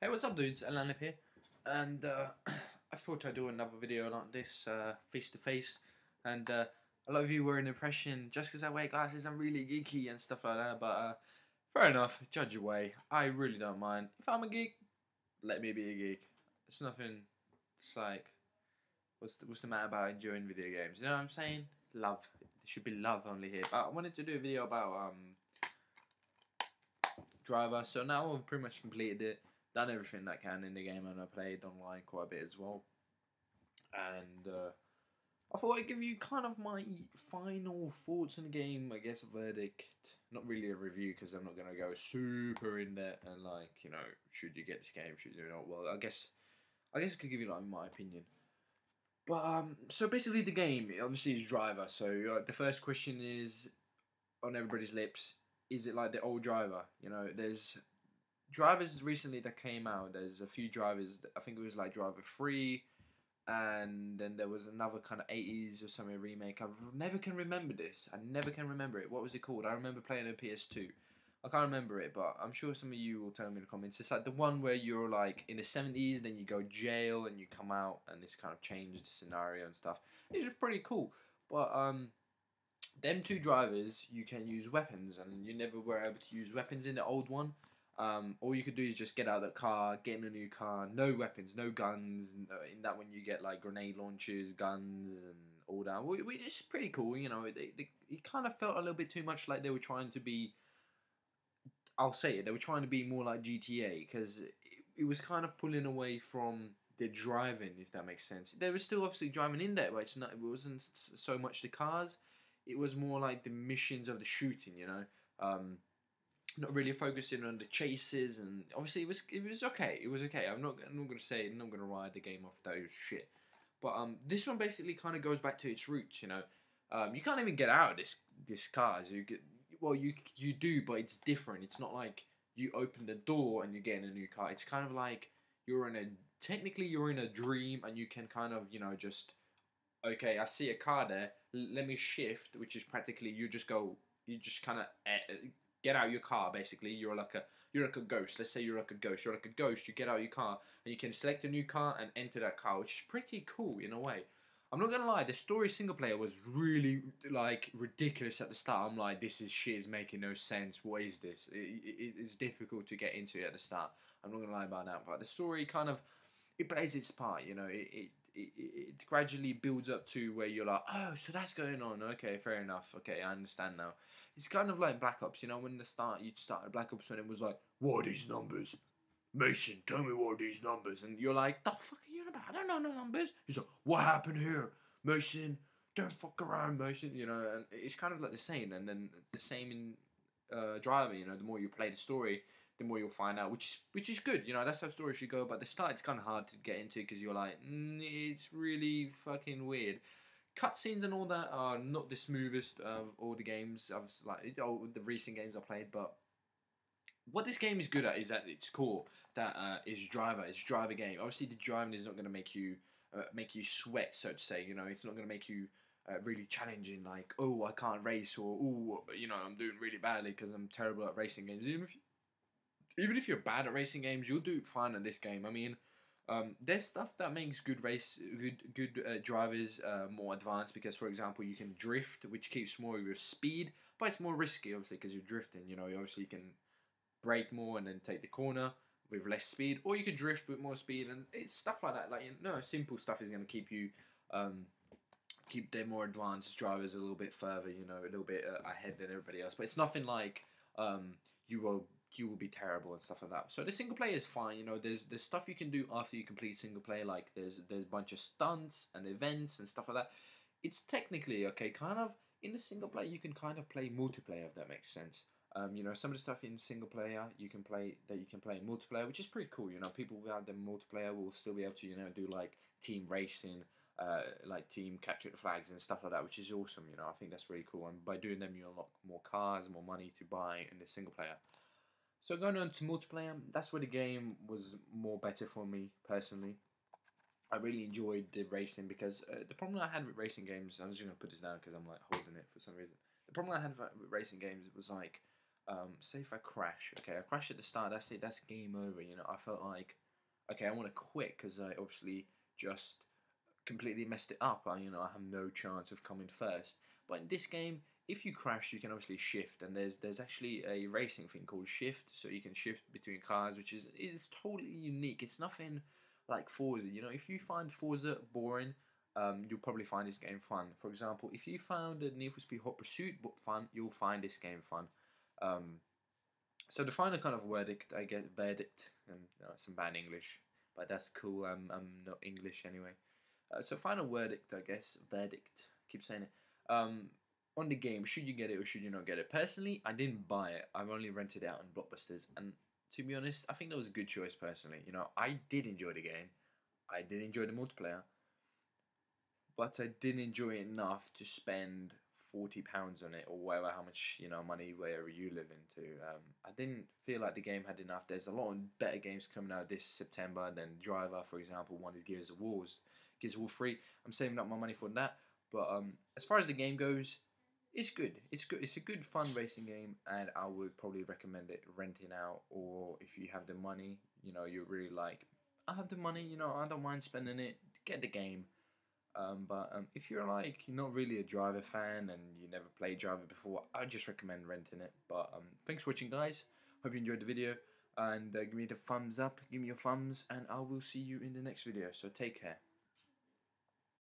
Hey, what's up, dudes? Alanip here, and I thought I'd do another video like this, face to face. And a lot of you were in impression just because I wear glasses, I'm really geeky and stuff like that. But fair enough, judge away. I really don't mind. If I'm a geek, let me be a geek. It's nothing. It's like, what's the matter about enjoying video games? You know what I'm saying? Love. There should be love only here. But I wanted to do a video about Driver. So now I've pretty much completed it, done everything that I can in the game, and I played online quite a bit as well. And I thought I'd give you kind of my final thoughts on the game. I guess a verdict, not really a review because I'm not gonna go super in there and like should you get this game, should you not? Well, I guess I could give you like my opinion. But so basically the game obviously is Driver. So the first question is on everybody's lips: is it like the old Driver? There's drivers recently that came out. There's a few drivers. I think it was like Driver 3, and then there was another kind of 80s or something remake. I never can remember this. I never can remember it. What was it called? I remember playing on PS2. I can't remember it, but I'm sure some of you will tell me in the comments. It's like the one where you're like in the 70s, then you go jail and you come out, and this kind of changed the scenario and stuff. It's just pretty cool. But them two drivers, you can use weapons, and you never were able to use weapons in the old one. All you could do is just get out of the car, get in a new car, no weapons, no guns. In that one, you get like grenade launchers, guns, and all that. Which is pretty cool. It kind of felt a little bit too much like they were trying to be. I'll say it. They were trying to be more like GTA because it was kind of pulling away from the driving, if that makes sense. There was still obviously driving in there, but it's not. It wasn't so much the cars. It was more like the missions of the shooting. Not really focusing on the chases, and obviously it was okay. It was okay. I'm not gonna say I'm not gonna ride the game off that it was shit. But this one basically kind of goes back to its roots. You can't even get out of this car. So you do, but it's different. It's not like you open the door and you get in a new car. It's kind of like technically you're in a dream, and you can kind of just, okay, I see a car there. Let me shift, which is practically you just kind of get out of your car. Basically, you're like a ghost. Let's say you're like a ghost. You're like a ghost. You get out of your car and you can select a new car and enter that car, which is pretty cool in a way. I'm not gonna lie, the story single player was really like ridiculous at the start. I'm like, this is shit. Is making no sense. What is this? It's difficult to get into it at the start. I'm not gonna lie about that. But the story kind of it plays its part. It gradually builds up to where you're like, oh, so that's going on. Okay, fair enough. Okay, I understand now. It's kind of like Black Ops, when you started Black Ops when it was like, what are these numbers? Mason, tell me what are these numbers? And you're like, the fuck are you on about? I don't know no numbers. He's like, what happened here? Mason, don't fuck around, Mason. And it's kind of like the same. And then the same in Driver, the more you play the story, the more you'll find out, which is good. That's how stories should go. But the start, it's kind of hard to get into because you're like, it's really fucking weird. Cutscenes and all that are not the smoothest of all the games the recent games I played, but what this game is good at is at its core that is Driver. It's Driver game. Obviously, the driving is not going to make you sweat, so to say. It's not going to make you really challenging. Like, oh, I can't race, or oh, I'm doing really badly because I'm terrible at racing games. Even if you're bad at racing games, you'll do fine at this game. I mean, there's stuff that makes good drivers more advanced because, for example, you can drift, which keeps more of your speed, but it's more risky, obviously, because you're drifting. Obviously you can brake more and then take the corner with less speed, or you can drift with more speed, and it's stuff like that. Like, simple stuff is going to keep their more advanced drivers a little bit further, a little bit ahead than everybody else. But it's nothing like you will be terrible and stuff like that. So the single player is fine. There's stuff you can do after you complete single player. Like there's a bunch of stunts and events and stuff like that. It's technically okay. Kind of in the single player, you can kind of play multiplayer, if that makes sense. Some of the stuff in single player you can play in multiplayer, which is pretty cool. People who have the multiplayer will still be able to do like team racing, like team capture the flags and stuff like that, which is awesome. I think that's really cool. And by doing them, you unlock more cars, more money to buy in the single player. So going on to multiplayer, that's where the game was more better for me personally. I really enjoyed the racing because the problem I had with racing games, I'm just going to put this down because I'm like holding it for some reason. The problem I had with racing games was like say if I crash, okay, I crash at the start. That's it. That's game over. You know, I felt like, okay, I want to quit because I obviously just completely messed it up. You know, I have no chance of coming first. But in this game, if you crash, you can obviously shift, and there's actually a racing thing called shift, so you can shift between cars, which is totally unique. It's nothing like Forza. You know, if you find Forza boring, you'll probably find this game fun. For example, if you found a Need for Speed Hot Pursuit fun, you'll find this game fun. Um, so the final kind of verdict, I guess, verdict, no, some bad English, but that's cool. I'm not English anyway. So final verdict, I guess, verdict. Keep saying it. On the game, should you get it or should you not get it? Personally, I didn't buy it. I've only rented it out in Blockbusters, and to be honest, I think that was a good choice. Personally, you know, I did enjoy the game. I did enjoy the multiplayer, but I didn't enjoy it enough to spend £40 on it or whatever, how much money wherever you live into. I didn't feel like the game had enough. There's a lot of better games coming out this September than Driver, for example. One is Gears of War 3. I'm saving up my money for that. But as far as the game goes, it's good. It's good. It's a good fun racing game, and I would probably recommend it renting out, or if you have the money, you really like. I have the money, I don't mind spending it. Get the game. But if you're like not really a Driver fan and you never played Driver before, I just recommend renting it. But thanks for watching, guys. Hope you enjoyed the video, and give me the thumbs up, give me your thumbs, and I will see you in the next video. So take care.